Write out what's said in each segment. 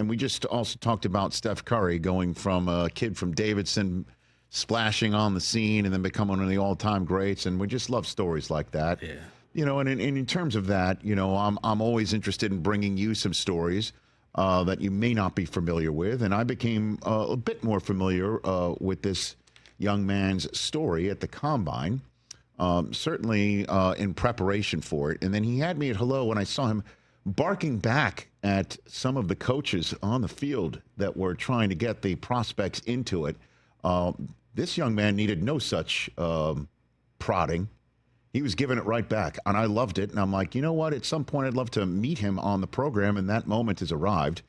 And we just also talked about Steph Curry going from a kid from Davidson, splashing on the scene, and then becoming one of the all-time greats. And we just love stories like that. Yeah. And in terms of that, I'm always interested in bringing you some stories that you may not be familiar with. And I became a bit more familiar with this young man's story at the Combine, certainly in preparation for it. And then he had me at hello when I saw him barking back at some of the coaches on the field that were trying to get the prospects into it. This young man needed no such prodding. He was giving it right back, and I loved it. And I'm like, you know what? At some point, I'd love to meet him on the program, and that moment has arrived.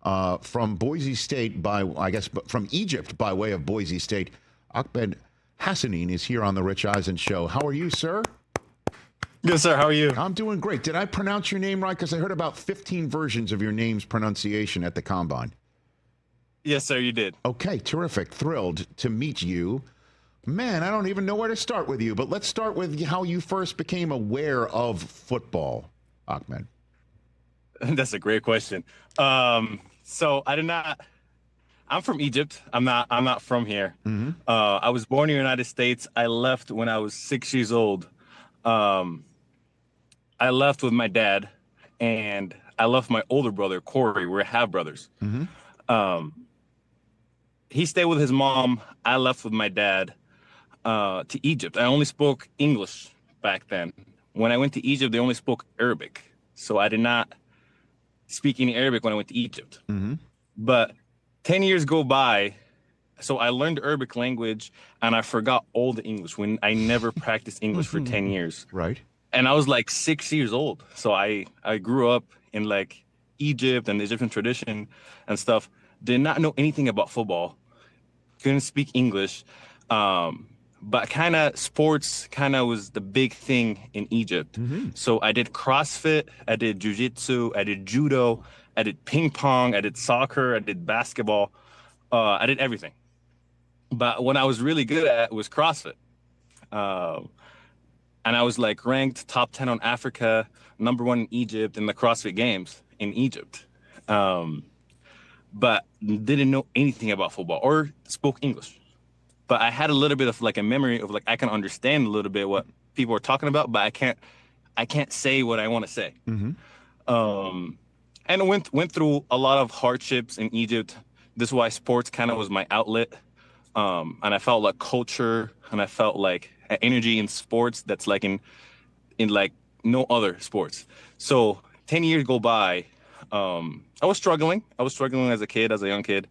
From Boise State, from Egypt by way of Boise State, Ahmed Hassanein is here on the Rich Eisen Show. How are you, sir? Good, sir. How are you? I'm doing great. Did I pronounce your name right? Because I heard about 15 versions of your name's pronunciation at the Combine. Yes, sir, you did. Okay, terrific. Thrilled to meet you. Man, I don't even know where to start with you, but let's start with how you first became aware of football, Ahmed. That's a great question. So I'm from Egypt. I'm not from here. Mm-hmm. I was born in the United States. I left when I was 6 years old. I left with my dad, and I left my older brother, Corey. We're half brothers. Mm-hmm. He stayed with his mom. I left with my dad to Egypt. I only spoke English back then. When I went to Egypt, they only spoke Arabic. So I did not speak any Arabic when I went to Egypt. Mm-hmm. But 10 years go by, so I learned the Arabic language, and I forgot all the English when I never practiced English for 10 years. Right. And I was like 6 years old. So I grew up in like Egypt and the Egyptian tradition and stuff. Did not know anything about football. Couldn't speak English. But sports was the big thing in Egypt. Mm-hmm. So I did CrossFit, I did jiu-jitsu, I did judo, I did ping pong, I did soccer, I did basketball. I did everything. But what I was really good at was CrossFit. And I was like ranked top 10 on Africa, number 1 in Egypt in the CrossFit games in Egypt. But didn't know anything about football or spoke English. But I had a little bit of like a memory of like I can understand a little bit what people are talking about, but I can't say what I want to say. Mm-hmm. And I went through a lot of hardships in Egypt. This is why sports was my outlet. And I felt like culture, and I felt like energy in sports that's like in like no other sports. So 10 years go by. I was struggling. as a young kid.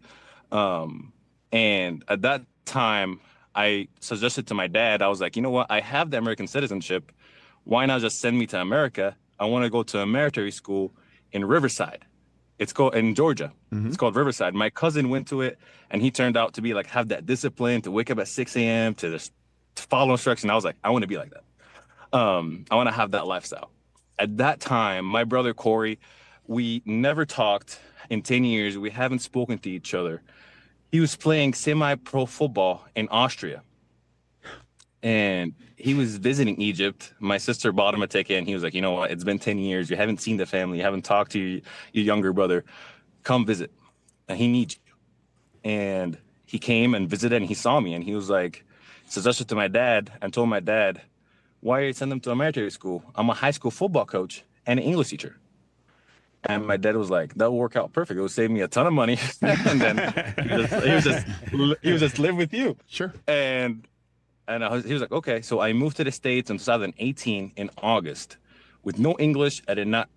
And at that time, I suggested to my dad, I was like, you know what? I have the American citizenship. Why not just send me to America? I want to go to a military school in Riverside. It's called in Georgia. Mm-hmm. It's called Riverside. My cousin went to it, and he turned out to be like, have that discipline to wake up at 6 a.m. to just follow instructions. I was like, I want to be like that. I want to have that lifestyle. At that time, my brother Corey, we never talked in 10 years. We haven't spoken to each other. He was playing semi-pro football in Austria. And he was visiting Egypt. My sister bought him a ticket, and he was like, you know what? It's been 10 years. You haven't seen the family. You haven't talked to your younger brother. Come visit. And he needs you. And he came and visited, and he saw me. And he was like, suggested to my dad and told my dad, why are you sending him to a military school? I'm a high school football coach and an English teacher. And my dad was like, that will work out perfect. It will save me a ton of money. And then he was just live with you. Sure. And he was like, okay. So I moved to the States in 2018 in August with no English. I did not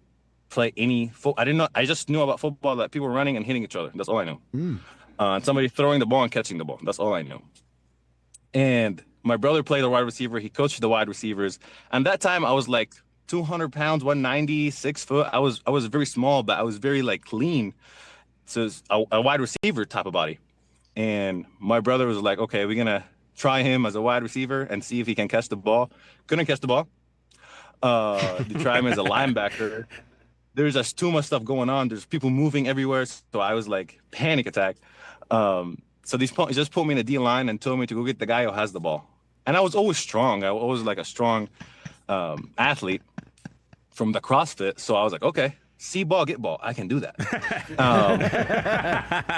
play any football. I just knew about football, that people were running and hitting each other. That's all I knew. And somebody throwing the ball and catching the ball. That's all I knew. And my brother played the wide receiver. He coached the wide receivers. And that time I was like 200 pounds, 190, 6 foot. I was very small, but I was very like lean. So it's a wide receiver type of body. And my brother was like, okay, we're going to try him as a wide receiver and see if he can catch the ball. Couldn't catch the ball. To try him as a linebacker. There's just too much stuff going on. There's people moving everywhere. So I was like panic attack. So these just put me in a D line and told me to go get the guy who has the ball. And I was always strong. I was like a strong athlete from the CrossFit. So I was like, okay, see ball, get ball. I can do that.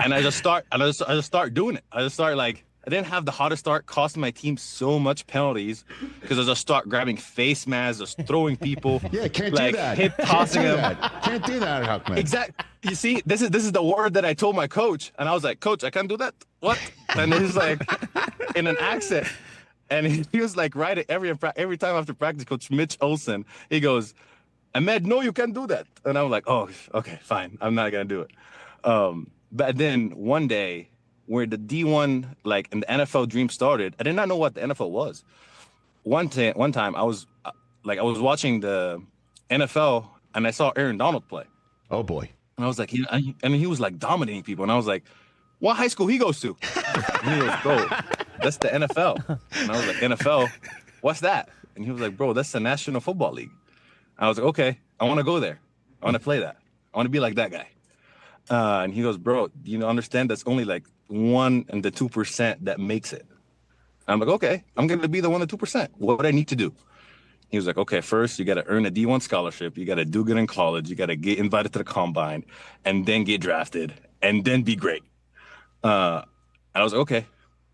And I just start doing it. I just start like, I didn't have the hottest start, costing my team so much penalties because I just start grabbing face masks, just throwing people. Yeah, can't like, do that. Hip tossing them. Can't do that, Ahmed. Exactly. You see, this is the word that I told my coach, and I was like, Coach, I can't do that. What? And he's like, in an accent, and he was like, right every time after practice, Coach Mitch Olsen, he goes, Ahmed, no, you can't do that. And I'm like, oh, okay, fine, I'm not gonna do it. But then one day, where the D1, like, in the NFL dream started, I did not know what the NFL was. One time I was watching the NFL and I saw Aaron Donald play. Oh boy. And I was like, he was like dominating people. And I was like, what high school he goes to? And he goes, bro, that's the NFL. And I was like, NFL? What's that? And he was like, bro, that's the National Football League. And I was like, okay, I want to go there. I want to play that. I want to be like that guy. And he goes, bro, do you understand that's only like 1 and the 2% that makes it? And I'm like, okay, I'm going to be the 1 to 2%. What would I need to do? He was like, okay, first you got to earn a D1 scholarship. You got to do good in college. You got to get invited to the combine and then get drafted and then be great. And I was like, okay,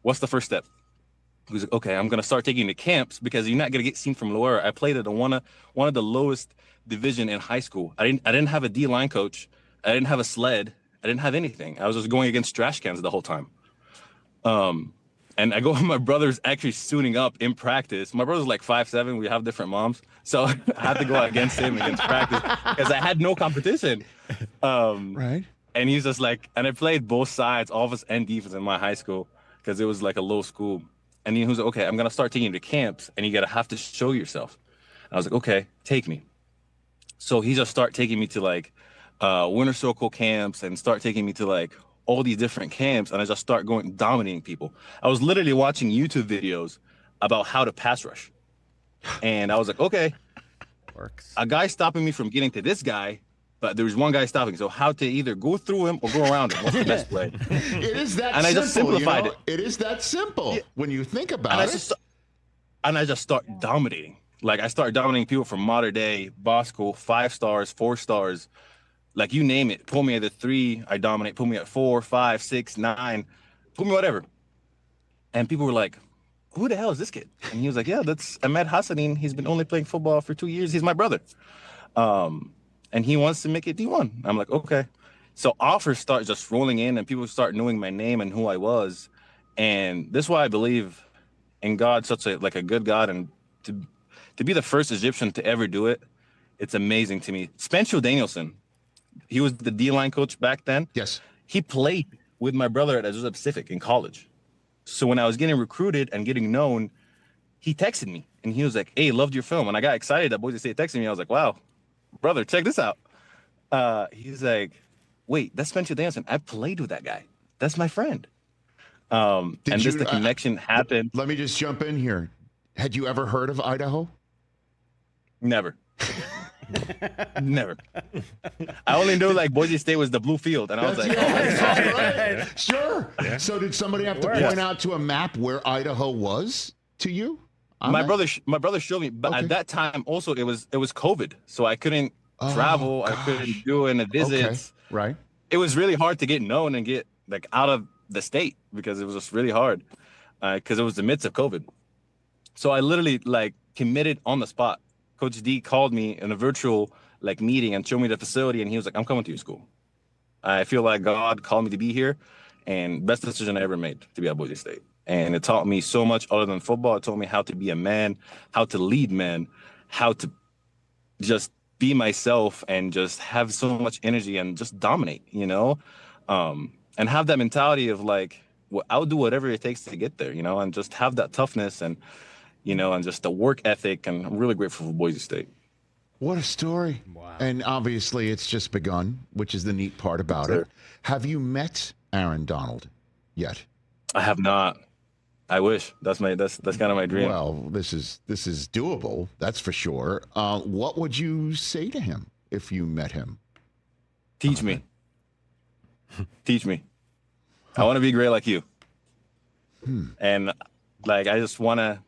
what's the first step? He was like, okay, I'm going to start taking you to camps because you're not going to get seen from Loera. I played at one of the lowest division in high school. I didn't have a D-line coach. I didn't have a sled. I didn't have anything. I was just going against trash cans the whole time. And I go, my brother's actually suiting up in practice. My brother's like 5'7". We have different moms. So I had to go against him against practice because I had no competition. Right. And he's just like, and I played both sides, offense and defense in my high school because it was like a low school. And he was like, okay, I'm going to start taking you to camps and you got to have to show yourself. And I was like, okay, take me. So he just started taking me to like winter circle camps and start taking me to like all these different camps. And I just start dominating people. I was literally watching YouTube videos about how to pass rush. And I was like, okay, works. A guy stopping me from getting to this guy, but there was one guy stopping. So how to either go through him or go around him? What's the best way? It is that and simple. I just simplified it. It is that simple when you think about it. And I just start dominating. Like I start dominating people from modern day, Bosco, 5 stars, 4 stars, like you name it. Pull me at the 3, I dominate. Pull me at 4, 5, 6, 9, pull me whatever. And people were like, who the hell is this kid? And he was like, yeah, that's Ahmed Hassanein. He's been only playing football for 2 years. He's my brother. And he wants to make it D1. I'm like, okay. So offers start just rolling in and people start knowing my name and who I was. And this is why I believe in God, such a good God, and to be the first Egyptian to ever do it, it's amazing to me. Spencer Danielson, he was the D-line coach back then. Yes. He played with my brother at Azusa Pacific in college. So when I was getting recruited and getting known, he texted me and he was like, hey, loved your film. And I got excited that Boise State texted me. I was like, wow, brother, check this out. He's like, wait, that's Spencer Danielson. I played with that guy. That's my friend. The connection happened. Let me just jump in here. Had you ever heard of Idaho? Never. Never. I only knew like Boise State was the blue field, and I was like, right. Sure. Yeah. So did somebody have to point out to a map where Idaho was to you? My brother showed me, but at that time also it was COVID, so I couldn't travel. Gosh. I couldn't do any visits. Okay. Right. It was really hard to get known and get like out of the state because it was just really hard because it was the midst of COVID. So I literally like committed on the spot. Coach D called me in a virtual like meeting and showed me the facility, and he was like, I'm coming to your school. I feel like God called me to be here, and best decision I ever made to be at Boise State. And it taught me so much other than football. It taught me how to be a man, how to lead men, how to just be myself and just have so much energy and just dominate, and have that mentality of like, well, I'll do whatever it takes to get there, and just have that toughness and just the work ethic. And I'm really grateful for Boise State. What a story. Wow. And obviously it's just begun, which is the neat part about it. Have you met Aaron Donald yet? I have not. I wish. That's kind of my dream. Well, this is doable. That's for sure. What would you say to him if you met him? Teach me. Teach me. I want to be great like you. And like, I just want to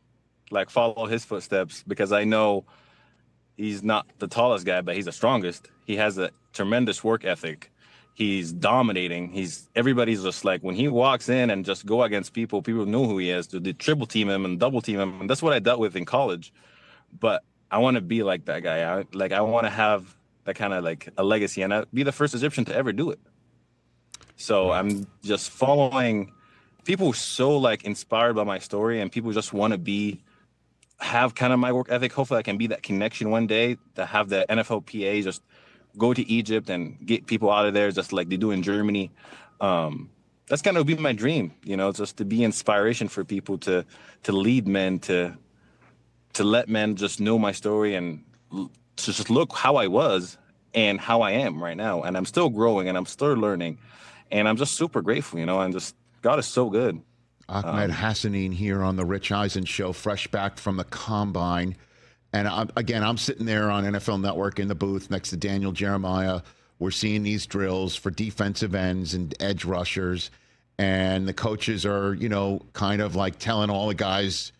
like follow his footsteps because I know He's not the tallest guy, but he's the strongest. He has a tremendous work ethic. He's dominating. Everybody's just like, when he walks in and just go against people, people know who he is. They triple team him and double team him. And that's what I dealt with in college. But I want to be like that guy. I want to have that kind of like a legacy, and I'd be the first Egyptian to ever do it. So I'm just following people so like inspired by my story, and people just want to have kind of my work ethic. Hopefully I can be that connection one day to have the NFLPA just go to Egypt and get people out of there just like they do in Germany. That's kind of be my dream, just to be inspiration for people to lead men, to let men just know my story and to just look how I was and how I am right now. And I'm still growing and I'm still learning. And I'm just super grateful, and just God is so good. Ahmed Hassanein here on the Rich Eisen Show, fresh back from the Combine. And I'm sitting there on NFL Network in the booth next to Daniel Jeremiah. We're seeing these drills for defensive ends and edge rushers. And the coaches are, kind of like telling all the guys,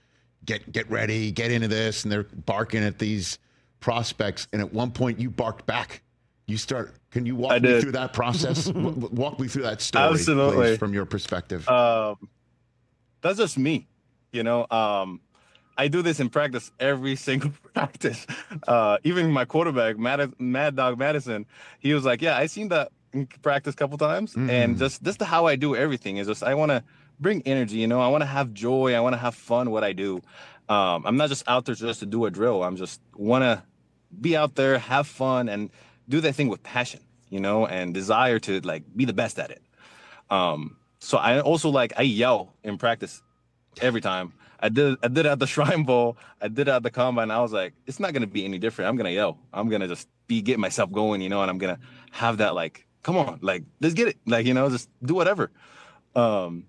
get ready, get into this. And they're barking at these prospects. And at one point, you barked back. Can you walk me through that process? Walk me through that story, Absolutely. please, from your perspective. That's just me, I do this in practice every single practice. Even my quarterback, Mad Dog Madison, he was like, yeah, I seen that in practice a couple times. Mm-hmm. And just this is how I do everything. Is just I want to bring energy, I want to have joy. I want to have fun what I do. I'm not just out there just to do a drill. I'm just want to be out there, have fun, and do that thing with passion, and desire to like be the best at it. So I also I yell in practice every time. I did at the Shrine Bowl. I did at the Combine. I was like, it's not gonna be any different. I'm gonna yell. I'm gonna just get myself going, and I'm gonna have that come on, let's get it, just do whatever. So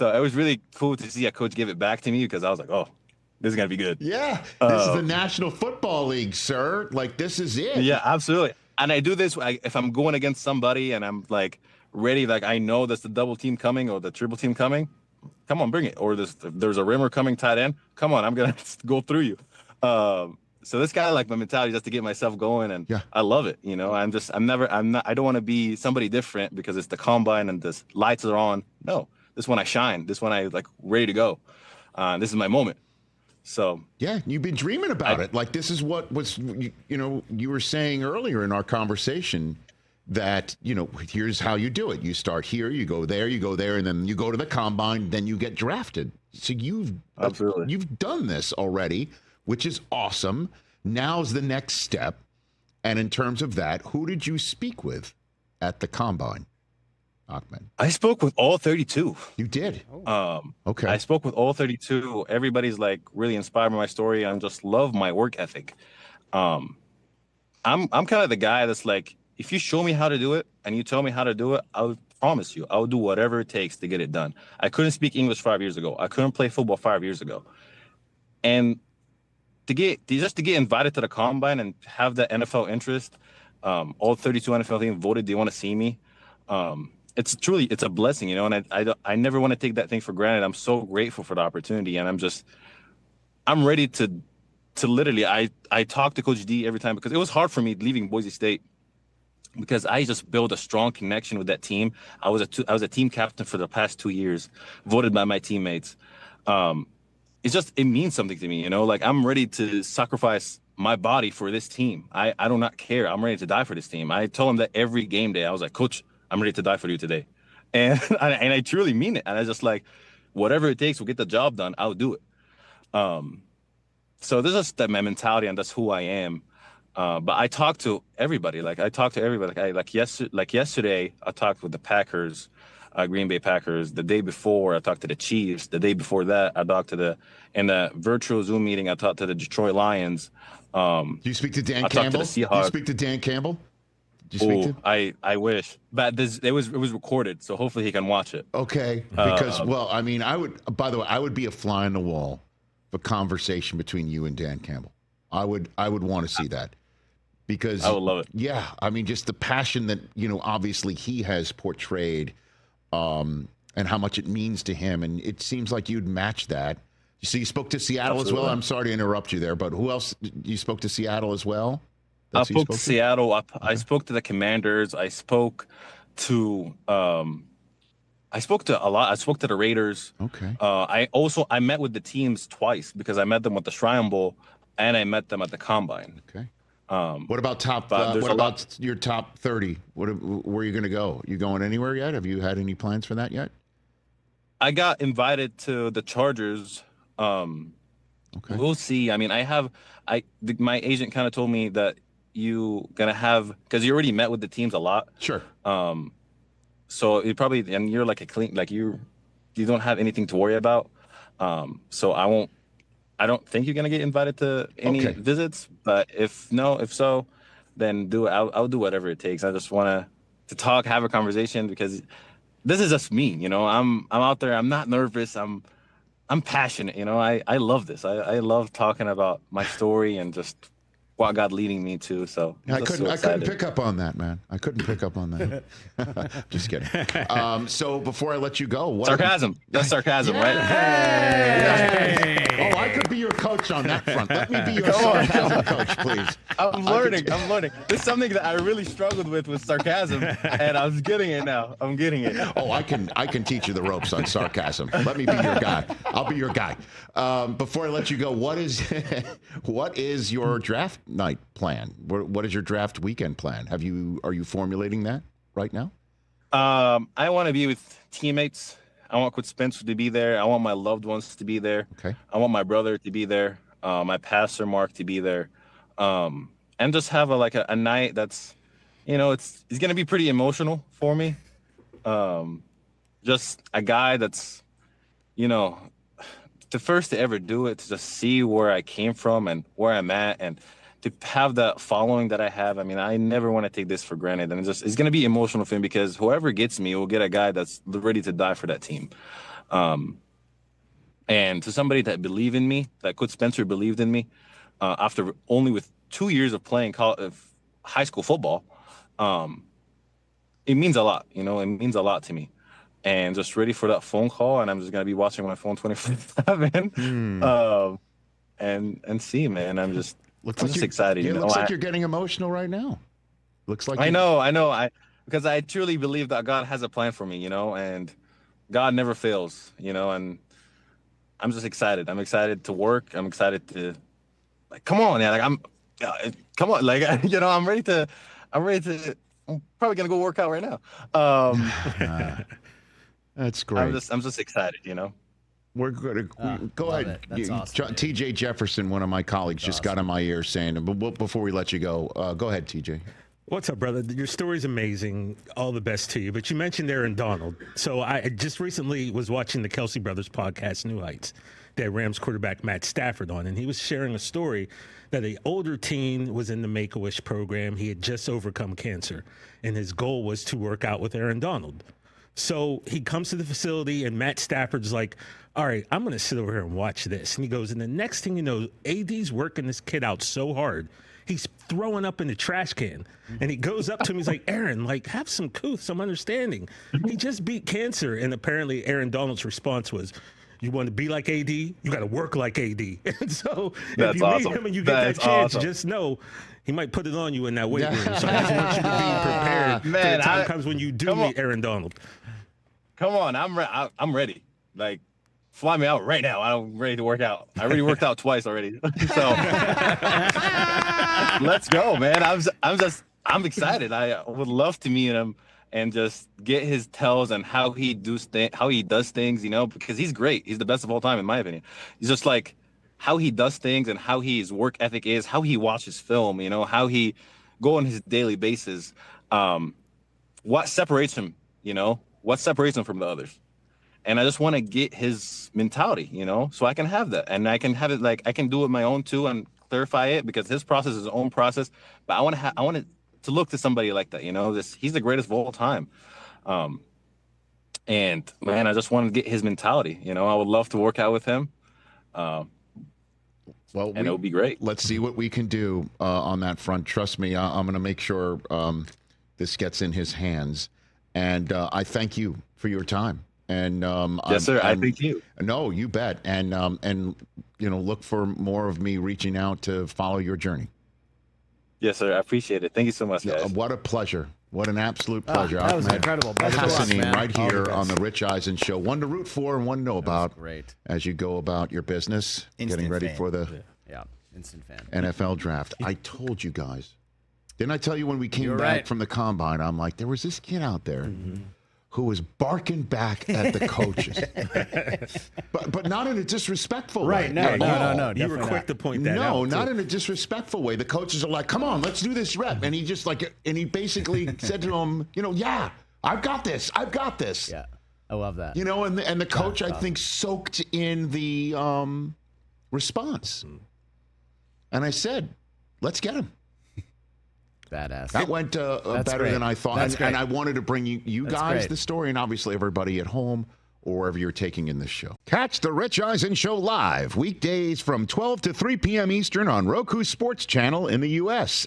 it was really cool to see a coach give it back to me because I was like, oh, this is gonna be good. Yeah, this is the National Football League, sir. This is it. Yeah, absolutely. And I do this if I'm going against somebody and I'm ready, I know there's the double team coming or the triple team coming. Come on, bring it. Or if there's a rimmer coming tight end. Come on, I'm gonna go through you. So this kind of my mentality just to get myself going, and yeah. I love it. I don't want to be somebody different because it's the Combine and the lights are on. No, this one I shine. This one I ready to go. This is my moment. So yeah, you've been dreaming about it. This is what was, you were saying earlier in our conversation that, here's how you do it. You start here, you go there, and then you go to the Combine, then you get drafted. So you've done this already, which is awesome. Now's the next step. And in terms of that, who did you speak with at the Combine, Ahmed? I spoke with all 32. You did? Okay. I spoke with all 32. Everybody's really inspired by my story. I just love my work ethic. I'm kind of the guy that's if you show me how to do it and you tell me how to do it, I'll promise you, I'll do whatever it takes to get it done. I couldn't speak English 5 years ago. I couldn't play football 5 years ago. And to get invited to the Combine and have that NFL interest, all 32 NFL teams voted they want to see me. It's a blessing, and I never want to take that thing for granted. I'm so grateful for the opportunity, and I'm ready to literally, I talk to Coach D every time because it was hard for me leaving Boise State because I just built a strong connection with that team. I was a team captain for the past 2 years, voted by my teammates. It means something to me, I'm ready to sacrifice my body for this team. I do not care. I'm ready to die for this team. I told him that every game day. I was like, Coach, I'm ready to die for you today. And I truly mean it. And I just whatever it takes to get the job done, I'll do it. So this is just my mentality, and that's who I am. But I talk to everybody. Yesterday, I talked with the Packers, Green Bay Packers. The day before, I talked to the Chiefs. The day before that, I talked in the virtual Zoom meeting, I talked to the Detroit Lions. Do you speak to Dan Campbell? I talked to the Seahawks. Do you speak to Dan Campbell? Did you speak to him? I wish, but it was recorded, so hopefully he can watch it. Okay, because I would. By the way, I would be a fly on the wall for conversation between you and Dan Campbell. I would want to see that because I would love it. Yeah, just the passion that obviously he has portrayed, and how much it means to him, and it seems like you'd match that. So you spoke to Seattle as Absolutely. well? I'm sorry to interrupt you there, but who else? You spoke to Seattle as well? I That's who you spoke to Seattle. I Okay. spoke to the Commanders. I spoke to a lot. I spoke to the Raiders. Okay. I met with the teams twice because I met them with the Shrine Bowl and I met them at the Combine. Okay. What about your top 30? Where are you going to go? You going anywhere yet? Have you had any plans for that yet? I got invited to the Chargers. Okay. We'll see. I mean, my agent kind of told me that you gonna have, because you already met with the teams a lot. Sure. So it probably, and you're like you don't have anything to worry about. So I don't think you're gonna get invited to any visits, but if so, then do it. I'll do whatever it takes. I just want to talk, have a conversation, because this is just me, you know. I'm out there. I'm not nervous. I'm passionate, you know. I love this. I love talking about my story and just what God leading me to. So I couldn't pick up on that, man. I couldn't pick up on that. Just kidding. So before I let you go, sarcasm. That's sarcasm, right? Hey! Oh, I could be your coach on that front. Let me be your sarcasm coach, please. I'm learning. It's something that I really struggled with sarcasm, and I'm getting it now. I'm getting it. Oh, I can teach you the ropes on sarcasm. Let me be your guy. I'll be your guy. Before I let you go, what is your draft night plan? What is your draft weekend plan? Are you formulating that right now? I want to be with teammates. I want Coach Spencer to be there. I want my loved ones to be there. Okay. I want my brother to be there. My pastor Mark to be there, and just have a night that's, you know, it's gonna be pretty emotional for me. Just a guy that's, you know, the first to ever do it, to just see where I came from and where I'm at, and to have that following that I have. I mean, I never want to take this for granted. And it's going to be emotional for him, because whoever gets me will get a guy that's ready to die for that team. And to somebody that believed in me, that Coach Spencer believed in me, after only with 2 years of playing high school football, it means a lot, you know. It means a lot to me. And just ready for that phone call, and I'm just going to be watching my phone 24/7. And see, man, I'm just excited. It looks like you're getting emotional right now. Looks like I know. Because I truly believe that God has a plan for me, you know, and God never fails, you know, and I'm just excited. I'm excited to work. I'm excited to, come on, yeah, come on, you know, I'm probably gonna go work out right now. That's great. I'm just excited, you know. We're going to go ahead. Awesome, TJ Jefferson, one of my colleagues, just got in my ear saying, but before we let you go ahead, TJ. What's up, brother? Your story's amazing. All the best to you. But you mentioned Aaron Donald. So I just recently was watching the Kelsey Brothers podcast, New Heights. They had Rams quarterback Matt Stafford on, and he was sharing a story that an older teen was in the Make-A-Wish program. He had just overcome cancer, and his goal was to work out with Aaron Donald. So he comes to the facility, and Matt Stafford's like, all right, I'm going to sit over here and watch this. And he goes, and the next thing you know, AD's working this kid out so hard, he's throwing up in the trash can. And he goes up to him, he's like, Aaron, have some some understanding. He just beat cancer. And apparently Aaron Donald's response was, you want to be like AD, you got to work like AD. And so if you meet him and you get that chance, just know he might put it on you in that weight room. So I just want you to be prepared for the time comes when you do meet Aaron Donald. Come on, I'm ready. Fly me out right now. I'm ready to work out. I already worked out twice already. So let's go, man. I'm excited. I would love to meet him and just get his tells on how he does things, you know, because he's great. He's the best of all time, in my opinion. He's just how he does things and how his work ethic is, how he watches film, you know, how he go on his daily basis. What separates him, you know, what separates him from the others. And I just want to get his mentality, you know, so I can have that. And I can have it I can do it my own too and clarify it, because his process is his own process. But I want it to look to somebody like that, you know, he's the greatest of all time. And man, I just want to get his mentality, you know. I would love to work out with him. It would be great. Let's see what we can do on that front. Trust me, I'm going to make sure this gets in his hands. And I thank you for your time. And Yes, sir. I thank you. No, you bet. And look for more of me reaching out to follow your journey. Yes, sir. I appreciate it. Thank you so much, guys. What a pleasure. What an absolute pleasure. That was Ahmed incredible. Hassanein right All the here best. on the Rich Eisen Show. One to root for and one to know about. Great. As you go about your business, Instant getting ready fan. for the Instant fan. NFL draft. I told you guys. Didn't I tell you when we came You're back right. from the combine, I'm like, there was this kid out there who was barking back at the coaches. but not in a disrespectful way. Right, no. You were definitely quick not. to point that out. No, not too. in a disrespectful way. The coaches are like, come on, let's do this rep. And he just and he basically said to him, yeah, I've got this. I've got this. Yeah, I love that. And the coach, I think, soaked in the response. And I said, let's get him. Badass. That went better great. than I thought. That's And I great. wanted to bring you That's guys great. the story, and obviously everybody at home or wherever you're taking in this show. Catch the Rich Eisen Show live weekdays from 12 to 3 p.m. Eastern on Roku Sports Channel in the U.S.